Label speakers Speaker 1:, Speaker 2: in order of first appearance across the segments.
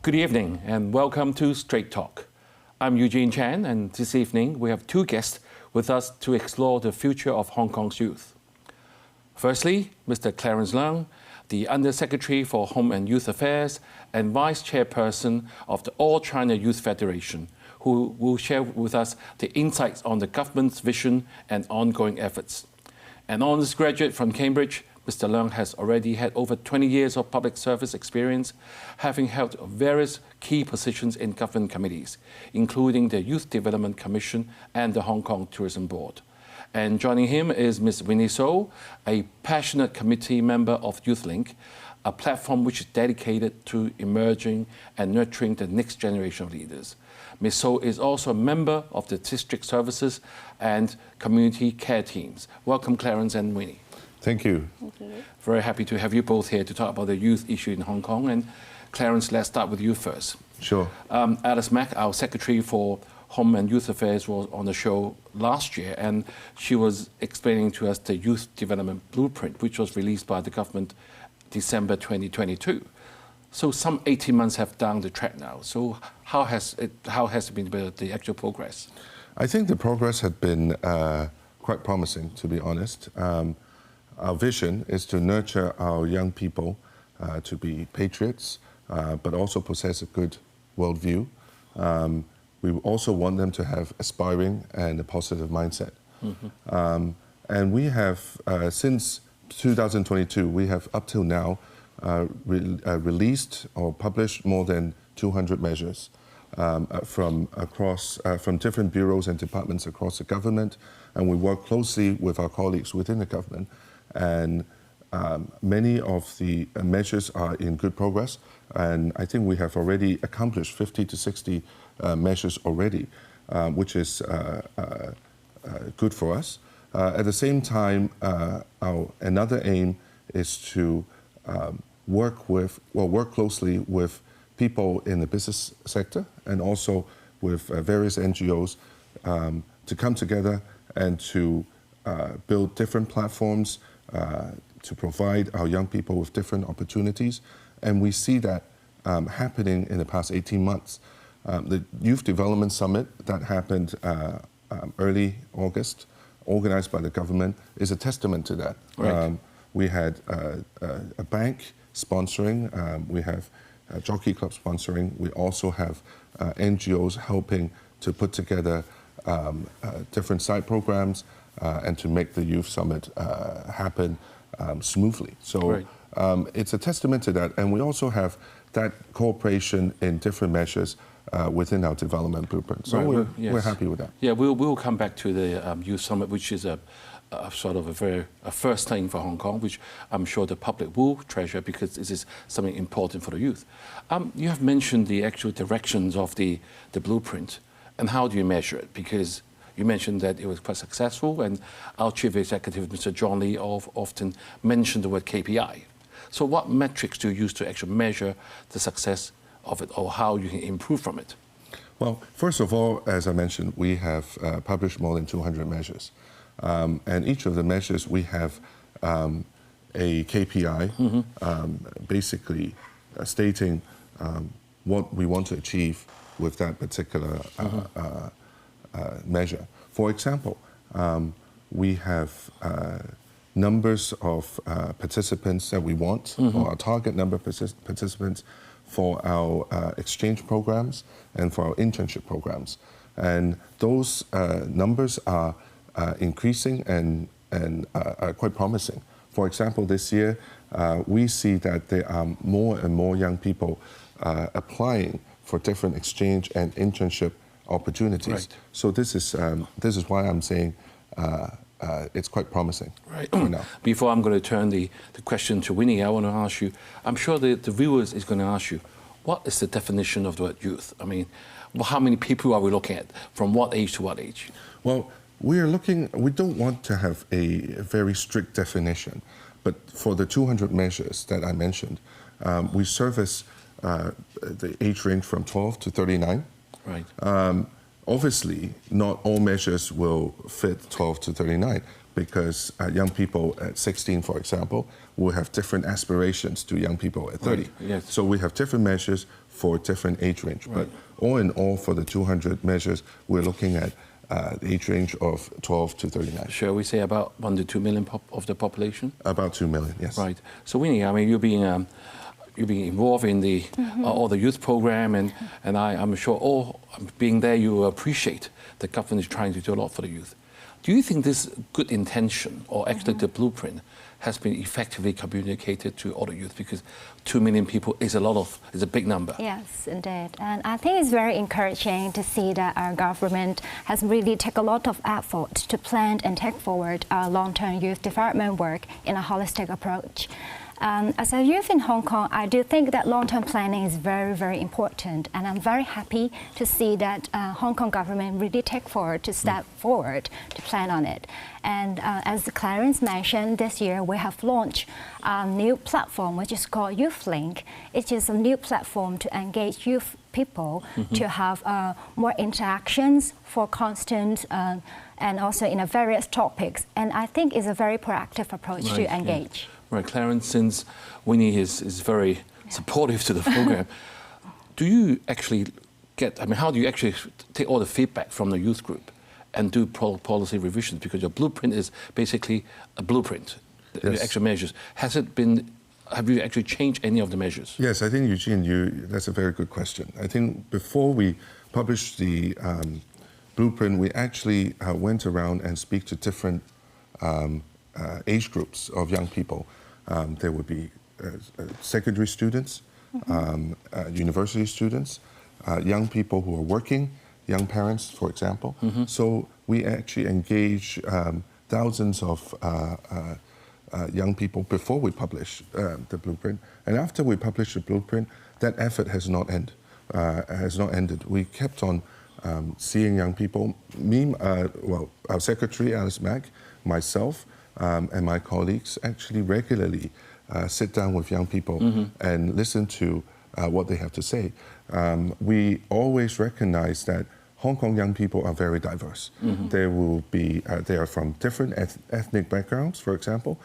Speaker 1: Good evening and welcome to Straight Talk. I'm Eugene Chan, and this evening we have two guests with us to explore the future of Hong Kong's youth. Firstly, Mr. Clarence Leung, the Undersecretary for Home and Youth Affairs and Vice Chairperson of the All China Youth Federation, who will share with us the insights on the government's vision and ongoing efforts. An honors graduate from Cambridge, Mr. Leung has already had over 20 years of public service experience, having held various key positions in government committees, including the Youth Development Commission and the Hong Kong Tourism Board. And joining him is Ms. Winnie So, a passionate committee member of YouthLink, a platform which is dedicated to emerging and nurturing the next generation of leaders. Ms. So is also a member of the district services and community care teams. Welcome, Clarence and Winnie.
Speaker 2: Thank you.
Speaker 3: Thank you.
Speaker 1: Very happy to have you both here to talk about the youth issue in Hong Kong. And Clarence, let's start with you first.
Speaker 2: Sure.
Speaker 1: Alice Mack, our Secretary for Home and Youth Affairs, was on the show last year, and she was explaining to us the Youth Development Blueprint, which was released by the government December 2022. So some 18 months have down the track now. So how has it been the actual progress?
Speaker 2: I think the progress had been quite promising, to be honest. Our vision is to nurture our young people to be patriots, but also possess a good worldview. We also want them to have aspiring and a positive mindset. Mm-hmm. And we have, since 2022, we have up till now released or published more than 200 measures from different bureaus and departments across the government. And we work closely with our colleagues within the government. And many of the measures are in good progress. And I think we have already accomplished 50 to 60 measures already, which is good for us. At the same time, another aim is to work closely with people in the business sector and also with various NGOs to come together and to build different platforms to provide our young people with different opportunities. And we see that happening in the past 18 months. The Youth Development Summit that happened early August, organized by the government, is a testament to that. Right. We had a bank sponsoring, we have a jockey club sponsoring, we also have NGOs helping to put together different side programs and to make the Youth Summit happen smoothly. So right. It's a testament to that. And we also have that cooperation in different measures within our development blueprint. So right. we're happy with that.
Speaker 1: Yeah, we'll come back to the Youth Summit, which is a sort of a first thing for Hong Kong, which I'm sure the public will treasure because this is something important for the youth. You have mentioned the actual directions of the blueprint, and how do you measure it? Because you mentioned that it was quite successful, and our Chief Executive, Mr. John Lee, often mentioned the word KPI. So what metrics do you use to actually measure the success of it, or how you can improve from it?
Speaker 2: Well, first of all, as I mentioned, we have published more than 200 measures. And each of the measures, we have a KPI, mm-hmm. Basically stating what we want to achieve with that particular measure. For example, we have numbers of participants that we want, mm-hmm. or our target number of participants for our exchange programs and for our internship programs. And those numbers are increasing and are quite promising. For example, this year, we see that there are more and more young people applying for different exchange and internship opportunities. Right. So this is why I'm saying it's quite promising.
Speaker 1: Right. Now. Before I'm going to turn the question to Winnie, I want to ask you, I'm sure the viewers is going to ask you, what is the definition of the word youth? I mean, how many people are we looking at? From what age to what age?
Speaker 2: Well, we don't want to have a very strict definition, but for the 200 measures that I mentioned, we service the age range from 12 to 39. Right. Obviously, not all measures will fit 12 to 39, because young people at 16, for example, will have different aspirations to young people at 30.
Speaker 1: Right. Yes.
Speaker 2: So we have different measures for different age range.
Speaker 1: Right.
Speaker 2: But all in all, for the 200 measures, we're looking at the age range of 12 to 39.
Speaker 1: Shall we say about 1 to 2 million of the population?
Speaker 2: About 2 million, yes.
Speaker 1: Right. So Winnie, I mean, you're being involved in the all the youth program, and I'm sure all being there, you appreciate the government is trying to do a lot for the youth. Do you think this good intention, or actually the blueprint, has been effectively communicated to all the youth? Because 2 million people is a big number.
Speaker 3: Yes, indeed. And I think it's very encouraging to see that our government has really taken a lot of effort to plan and take forward our long-term youth development work in a holistic approach. As a youth in Hong Kong, I do think that long-term planning is very, very important, and I'm very happy to see that Hong Kong government really take forward to step forward to plan on it. And as Clarence mentioned, this year we have launched a new platform which is called Youth Link. It is a new platform to engage youth people to have more interactions for constant and also in a various topics. And I think it's a very proactive approach to engage.
Speaker 1: Yeah. Right, Clarence, since Winnie is very supportive to the program, do you actually how do you actually take all the feedback from the youth group and do policy revisions? Because your blueprint is basically a blueprint, the actual measures. Have you actually changed any of the measures?
Speaker 2: Yes, I think, Eugene, that's a very good question. I think before we published the blueprint, we actually went around and speak to different age groups of young people. There would be secondary students, university students, young people who are working, young parents, for example. So we actually engage thousands of young people before we publish the blueprint. And after we published the blueprint, that effort has not ended. We kept on seeing young people. Our secretary, Alice Mack, myself, and my colleagues actually regularly sit down with young people and listen to what they have to say. We always recognize that Hong Kong young people are very diverse. They are from different ethnic backgrounds, for example.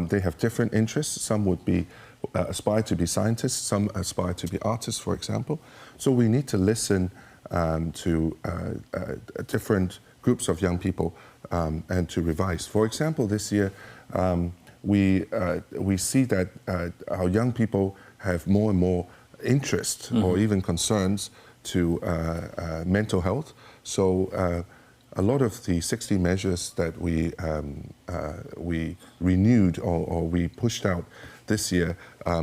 Speaker 2: They have different interests. Some would aspire to be scientists, some aspire to be artists, for example. So we need to listen to different groups of young people and to revise. For example, this year, we see that our young people have more and more interest or even concerns to mental health. So a lot of the 60 measures that we renewed or we pushed out this year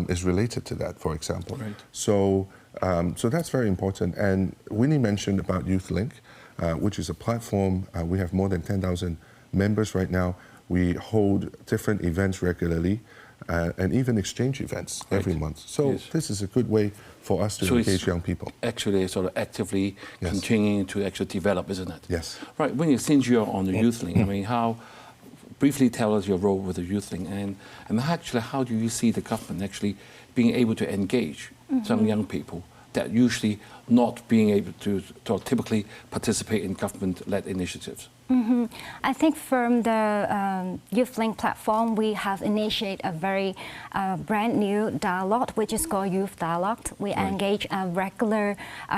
Speaker 2: is related to that, for example.
Speaker 1: Right.
Speaker 2: So that's very important. And Winnie mentioned about Youth Link, which is a platform. We have more than 10,000 members right now. We hold different events regularly and even exchange events every month. So this is a good way for us to engage young people.
Speaker 1: Actually, sort of actively continuing to actually develop, isn't it?
Speaker 2: Yes.
Speaker 1: Right. Since you're on the Youth Link, I mean, briefly tell us your role with the Youth Link, and actually how do you see the government actually being able to engage some young people that usually not being able to typically participate in government-led initiatives?
Speaker 3: I think from the Youth Link platform, we have initiated a very brand new dialogue, which is called Youth Dialogue. We engage regular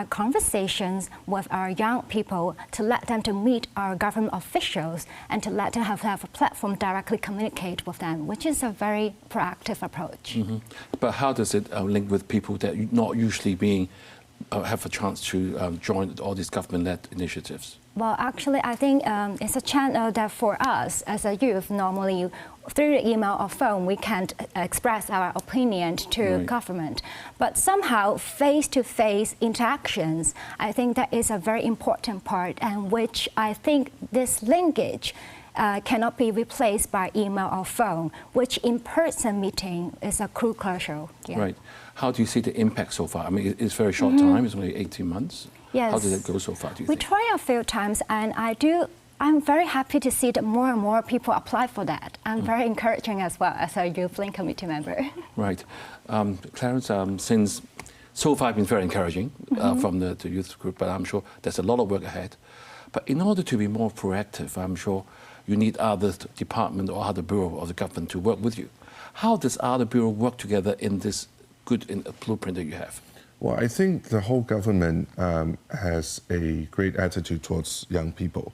Speaker 3: conversations with our young people to let them to meet our government officials and to let them have a platform directly communicate with them, which is a very proactive approach.
Speaker 1: But how does it link with people that not usually have a chance to join all these government-led initiatives?
Speaker 3: Well, actually, I think it's a channel that for us as a youth, normally through the email or phone, we can't express our opinion to government. But somehow, face-to-face interactions, I think that is a very important part, and which I think this linkage cannot be replaced by email or phone, which in-person meeting is a crucial.
Speaker 1: Right. How do you see the impact so far? I mean, it's very short time, it's only 18 months.
Speaker 3: Yes.
Speaker 1: How did it go so far, do you
Speaker 3: think? We
Speaker 1: tried
Speaker 3: a few times, and I'm very happy to see that more and more people apply for that. I'm very encouraging as well as a Youth Link committee member.
Speaker 1: Right. Clarence, since so far been very encouraging from the youth group, but I'm sure there's a lot of work ahead. But in order to be more proactive, I'm sure you need other department or other bureau of the government to work with you. How does other bureau work together in this good blueprint that you have?
Speaker 2: Well, I think the whole government has a great attitude towards young people.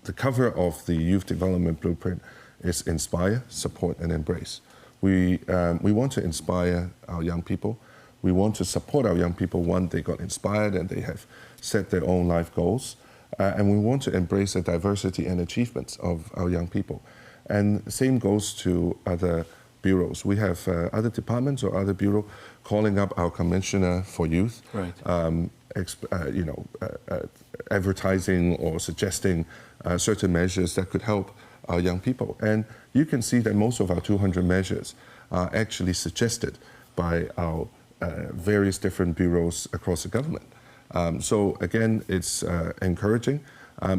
Speaker 2: The cover of the Youth Development Blueprint is Inspire, Support and Embrace. We want to inspire our young people. We want to support our young people once they got inspired and they have set their own life goals. And we want to embrace the diversity and achievements of our young people. And the same goes to other bureaus. We have other departments or other bureau calling up our Commissioner for Youth,
Speaker 1: right.
Speaker 2: Advertising or suggesting certain measures that could help our young people. And you can see that most of our 200 measures are actually suggested by our various different bureaus across the government. So again, it's encouraging.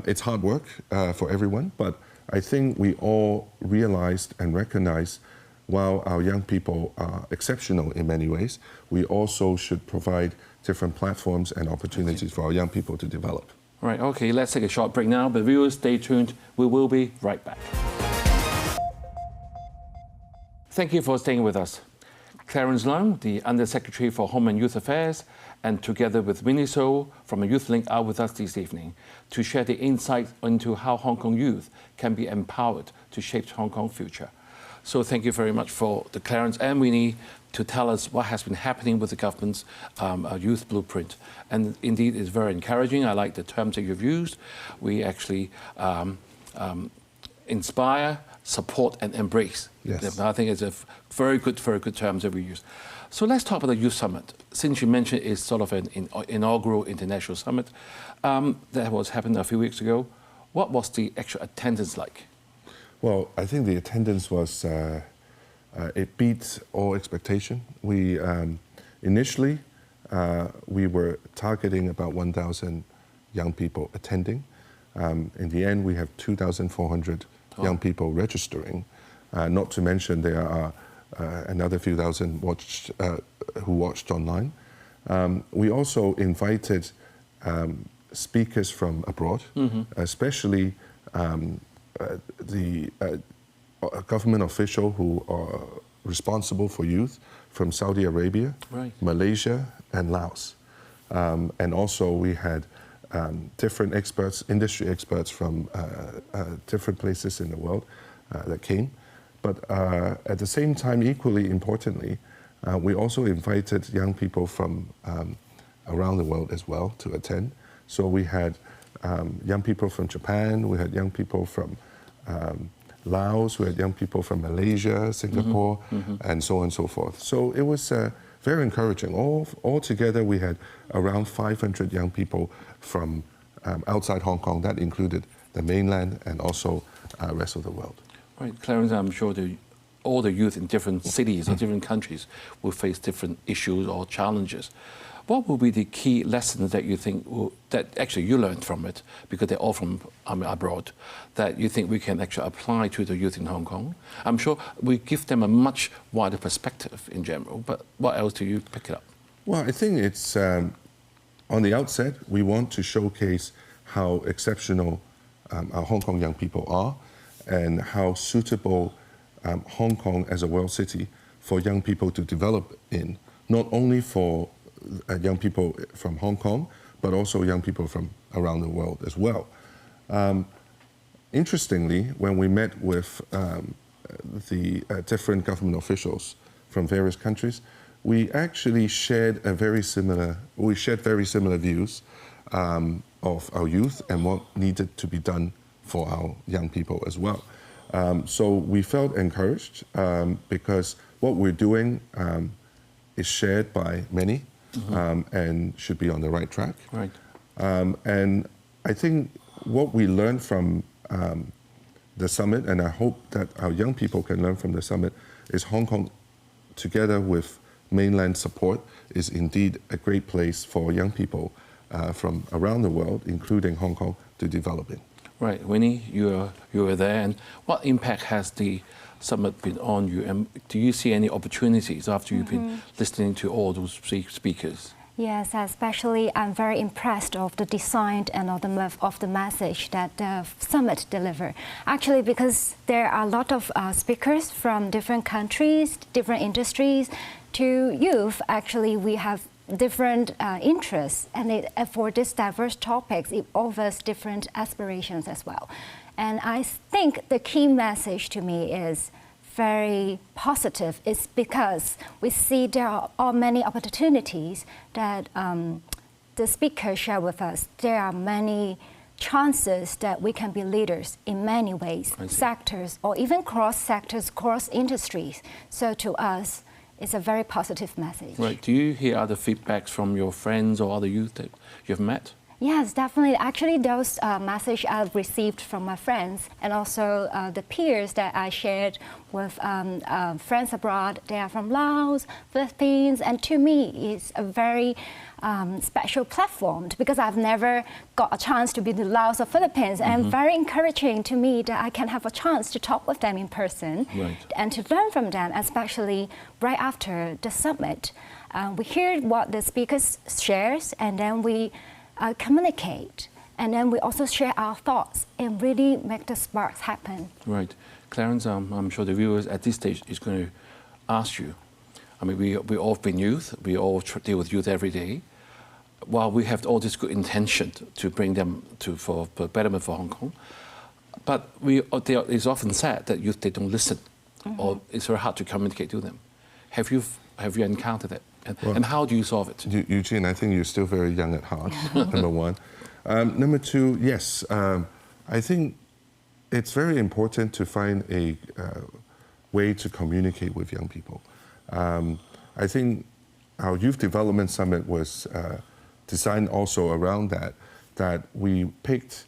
Speaker 2: It's hard work for everyone, but I think we all realized and recognized while our young people are exceptional in many ways, we also should provide different platforms and opportunities for our young people to develop.
Speaker 1: Right, okay, let's take a short break now, but viewers, stay tuned. We will be right back. Thank you for staying with us. Clarence Leung, the Undersecretary for Home and Youth Affairs, and together with Winnie So from a Youth Link are with us this evening to share the insight into how Hong Kong youth can be empowered to shape Hong Kong's future. So thank you very much for the Clarence and Winnie to tell us what has been happening with the government's youth blueprint. And indeed, it's very encouraging. I like the terms that you've used. We actually inspire, support, and embrace.
Speaker 2: Yes.
Speaker 1: I think it's a very good terms that we use. So let's talk about the Youth Summit. Since you mentioned it's sort of an inaugural international summit that was happened a few weeks ago, what was the actual attendance like?
Speaker 2: Well, I think the attendance was, it beat all expectation. We, initially, we were targeting about 1,000 young people attending. In the end, we have 2,400 young people registering. Not to mention there are another few thousand who watched online. We also invited speakers from abroad, especially the government official who are responsible for youth from Saudi Arabia,
Speaker 1: right.
Speaker 2: Malaysia, and Laos. And also we had different experts, industry experts from different places in the world that came. But at the same time, equally importantly, we also invited young people from around the world as well to attend. So we had young people from Japan, we had young people from Laos, we had young people from Malaysia, Singapore, and so on and so forth. So it was very encouraging. All together, we had around 500 young people from outside Hong Kong. That included the mainland and also rest of the world.
Speaker 1: Right, Clarence, I'm sure all the youth in different cities or different countries will face different issues or challenges. What will be the key lessons that you think that actually you learned from it, because they're all from abroad, that you think we can actually apply to the youth in Hong Kong? I'm sure we give them a much wider perspective in general, but what else do you pick it up?
Speaker 2: Well, I think it's, on the outset, we want to showcase how exceptional our Hong Kong young people are and how suitable Hong Kong as a world city for young people to develop in, not only for young people from Hong Kong, but also young people from around the world as well. Interestingly, when we met with the different government officials from various countries, we actually shared very similar views of our youth and what needed to be done for our young people as well. So we felt encouraged because what we're doing is shared by many. And should be on the right track.
Speaker 1: Right.
Speaker 2: And I think what we learned from the summit, and I hope that our young people can learn from the summit, is Hong Kong, together with mainland support, is indeed a great place for young people from around the world, including Hong Kong, to develop in.
Speaker 1: Right, Winnie, you were there, and what impact has the summit been on you, and do you see any opportunities after you've been listening to all those speakers?
Speaker 3: Yes, especially I'm very impressed of the design and of the message that the summit delivered. Actually, because there are a lot of speakers from different countries, different industries. To youth, actually, we have different interests, and for these diverse topics, it offers different aspirations as well. And I think the key message to me is very positive. It's because we see there are many opportunities that the speakers share with us. There are many chances that we can be leaders in many ways, sectors, or even cross sectors, cross industries. So to us, it's a very positive message.
Speaker 1: Right. Do you hear other feedbacks from your friends or other youth that you've met?
Speaker 3: Yes, definitely. Actually, those messages I've received from my friends and also the peers that I shared with friends abroad. They are from Laos, Philippines, and to me, it's a very special platform because I've never got a chance to be in Laos or Philippines, and very encouraging to me that I can have a chance to talk with them in person and to learn from them, especially right after the summit. We hear what the speakers shares, and then we communicate, and then we also share our thoughts and really make the sparks happen.
Speaker 1: Right. Clarence, I'm sure the viewers at this stage is going to ask you, I mean, we all have been youth, we all deal with youth every day. While we have all this good intention to bring them for betterment for Hong Kong, but it's often said that youth, they don't listen, or it's very hard to communicate to them. Have you encountered that? And how do you solve it?
Speaker 2: Eugene, I think you're still very young at heart, number one. Number two, yes, I think it's very important to find a way to communicate with young people. I think our Youth Development Summit was designed also around that we picked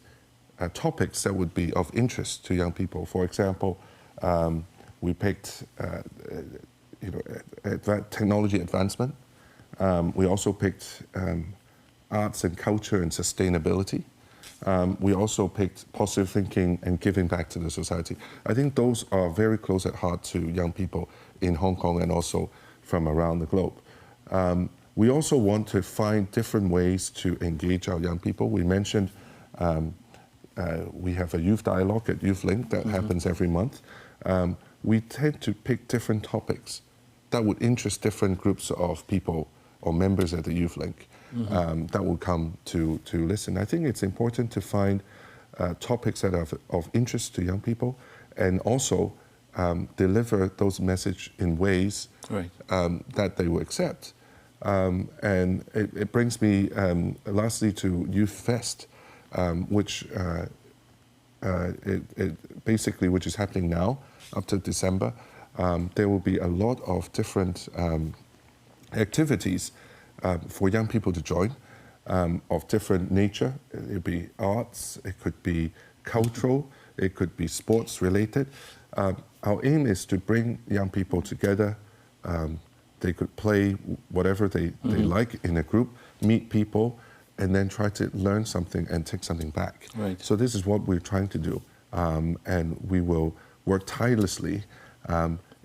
Speaker 2: topics that would be of interest to young people. For example, we picked technology advancement. We also picked arts and culture and sustainability. We also picked positive thinking and giving back to the society. I think those are very close at heart to young people in Hong Kong and also from around the globe. We also want to find different ways to engage our young people. We mentioned we have a youth dialogue at Youth Link that happens every month. We tend to pick different topics that would interest different groups of people or members at the Youth Link that will come to listen. I think it's important to find topics that are of interest to young people and also deliver those messages in ways that they will accept. And it brings me lastly to Youth Fest, which basically which is happening now up to December. There will be a lot of different activities for young people to join of different nature. It could be arts, it could be cultural, it could be sports related. Our aim is to bring young people together. They could play whatever they like in a group, meet people, and then try to learn something and take something back.
Speaker 1: Right.
Speaker 2: So this is what we're trying to do. And we will work tirelessly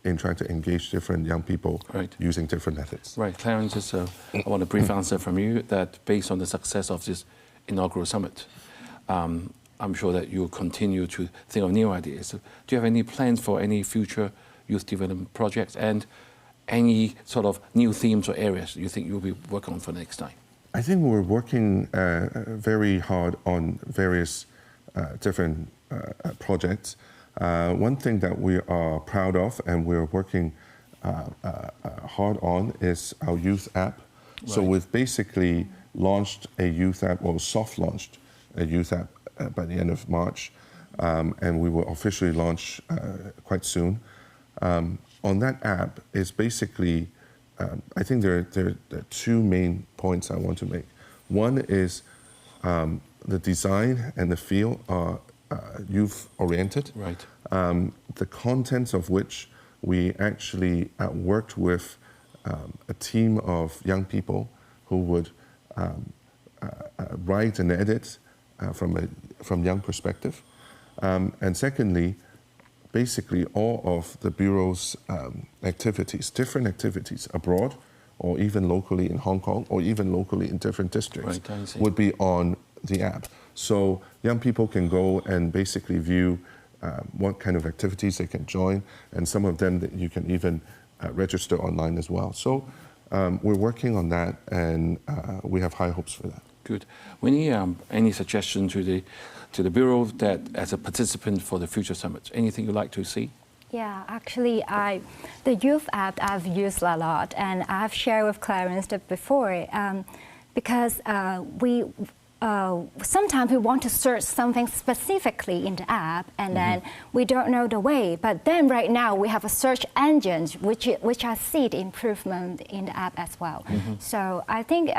Speaker 2: in trying to engage different young people using different methods.
Speaker 1: Right. Clarence, just, I want a brief answer from you that based on the success of this inaugural summit, I'm sure that you'll continue to think of new ideas. So do you have any plans for any future youth development projects and any sort of new themes or areas you think you'll be working on for next time?
Speaker 2: I think we're working very hard on various different projects. One thing that we are proud of and we're working hard on is our youth app. Right. So we've basically launched a youth app, or soft launched a youth app by the end of March, and we will officially launch quite soon. On that app is basically, I think there are two main points I want to make. One is the design and the feel are youth-oriented.
Speaker 1: Right.
Speaker 2: The contents of which we actually worked with a team of young people who would write and edit from young perspective. And secondly, basically all of the Bureau's activities, different activities abroad or even locally in Hong Kong, or even locally in different districts, would be on the app. So young people can go and basically view what kind of activities they can join, and some of them that you can even register online as well. So we're working on that, and we have high hopes for that.
Speaker 1: Good. Winnie, any suggestion to the Bureau that as a participant for the future summit? Anything you'd like to see?
Speaker 3: Yeah, actually, the youth app I've used a lot, and I've shared with Clarence that before, because sometimes we want to search something specifically in the app, and then we don't know the way. But then right now we have a search engine, which I see the improvement in the app as well. So I think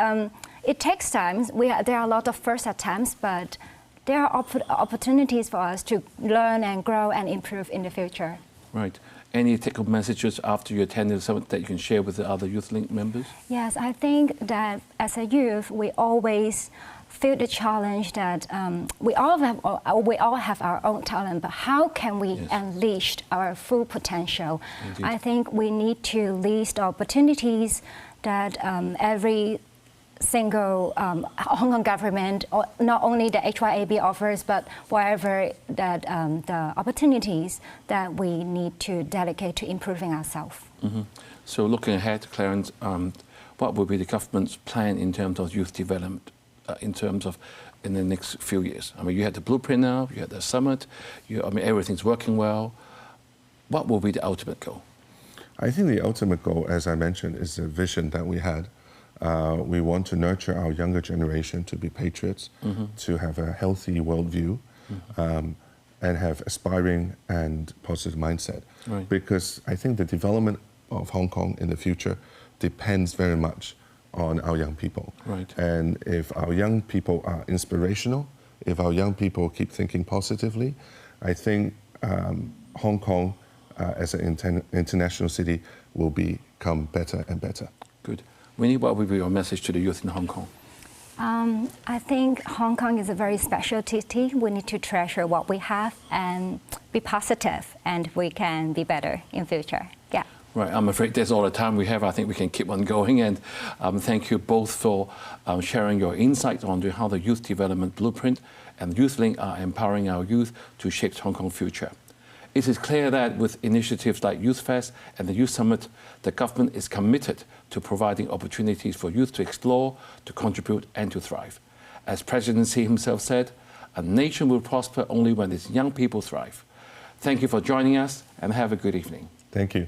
Speaker 3: it takes time. There are a lot of first attempts, but there are opportunities for us to learn and grow and improve in the future.
Speaker 1: Right. Any take-home messages after you attended the summit that you can share with the other Youth Link members? Yes,
Speaker 3: I think that as a youth, we always feel the challenge that we all have our own talent, but how can we unleash our full potential? Indeed. I think we need to list opportunities that every single Hong Kong government, or not only the HYAB offers, but wherever that the opportunities that we need to dedicate to improving ourselves.
Speaker 1: So looking ahead, Clarence, what will be the government's plan in terms of youth development, in terms of in the next few years? I mean, you had the blueprint now, you had the summit, everything's working well. What will be the ultimate goal?
Speaker 2: I think the ultimate goal, as I mentioned, is the vision that we had. We want to nurture our younger generation to be patriots, to have a healthy worldview, and have aspiring and positive mindset. Right. Because I think the development of Hong Kong in the future depends very much on our young people. Right. And if our young people are inspirational, if our young people keep thinking positively, I think Hong Kong as an international city will become better and better.
Speaker 1: Good. Winnie, what would be your message to the youth in Hong Kong?
Speaker 3: I think Hong Kong is a very special city. We need to treasure what we have and be positive, and we can be better in future. Yeah.
Speaker 1: Right, I'm afraid that's all the time we have. I think we can keep on going, and thank you both for sharing your insights on how the Youth Development Blueprint and Youth Link are empowering our youth to shape Hong Kong's future. It is clear that with initiatives like Youth Fest and the Youth Summit, the government is committed to providing opportunities for youth to explore, to contribute, and to thrive. As President Xi himself said, a nation will prosper only when its young people thrive. Thank you for joining us, and have a good evening.
Speaker 2: Thank you.